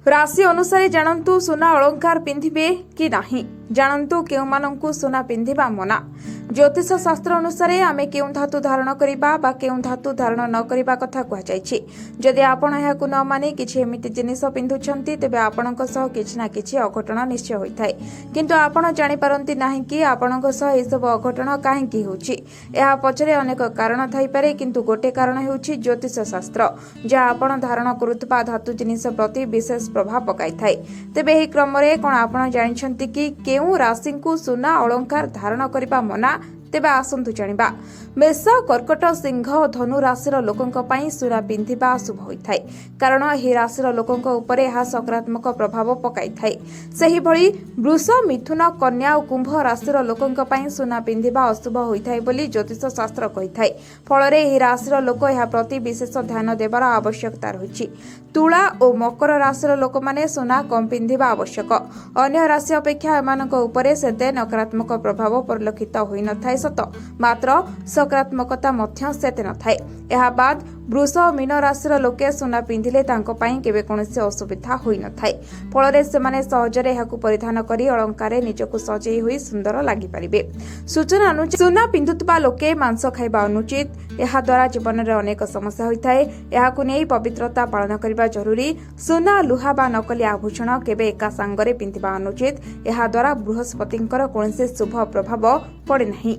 राशि अनुसार जानतु सुना अलंकार पिंधिबे कि नाही, जानतु केउमानंकु सुना पिंधिबा मना। ज्योतिष शास्त्र अनुसार आमे केउ धातु धारण करिबा बा केउ धातु धारण न करिबा कथा कह जायछि। जदि आपण एहाकु न मानि किछि एमिति जिनिस पिंधुछंती तेबे आपणक सह किछि ना किछि अघटन निश्चय होइथाय, किंतु आपण जानि पारंती नाही कि आपणक सह ए सब अघटन काहेकि होछि। एहा पछरे अनेक कारण थाई पारे, किंतु गोटे कारण हेउछि ज्योतिष शास्त्र, जे आपण धारण करुतबा धातु जिनिस प्रति विशेष प्रभाव पकाइथाय। तेबे एही क्रमरे कोन आपण जानिछंती कि केउ राशिंकु सुना अलंकार धारण करिबा मना। तेबे आसंतु जानिबा। मेष, कर्कट, सिंह और धनु राशिर लोकंक पई सुना पिंधिबा शुभ होइथाय, कारण एही राशिर लोकंक उपरे एहा सकारात्मक प्रभाव पकाइथाय। सेही भଳି वृष, मिथुन, कन्या और कुंभ राशिर लोकंक पई सुना पिंधिबा अशुभ होइथाय बोली ज्योतिष शास्त्र कहिथाय। फलरे एही राशिर लोक एहा प्रति विशेष ध्यान देबार आवश्यकता रहिछि। तुला और मकर राशिर लोक माने सुना कम पिंधिबा आवश्यक। अन्य राशि अपेक्षा एमानक उपरे सेते नकारात्मक प्रभाव परिलक्षित होई नथाय सत, मात्र सकारात्मकता मध्य सेते नथाय। एहा बाद वृष और मीन राशिर लोके सुना पिंधिले तांको पई केबे कोनोसी असुविधा होई नथाय। फलरे सेमाने सहजरे एहाकु परिधान करी अलंकारे निजकु सजेई होई सुंदर लागि परिबे। सूचना अनुसार सुना पिंधुतबा लोके मांस खाइबा अनुचित। एहा द्वारा जीवन रे अनेक समस्या होइथाय। एहाकु नै पवित्रता पालन करिबा जरूरी। सुना, लुहा बा नकली आभूषण केबे एका सांगरे पिंधिबा अनुचित। एहा द्वारा बृहस्पतिंकर कोनोसी शुभ प्रभाव पड़े नाही।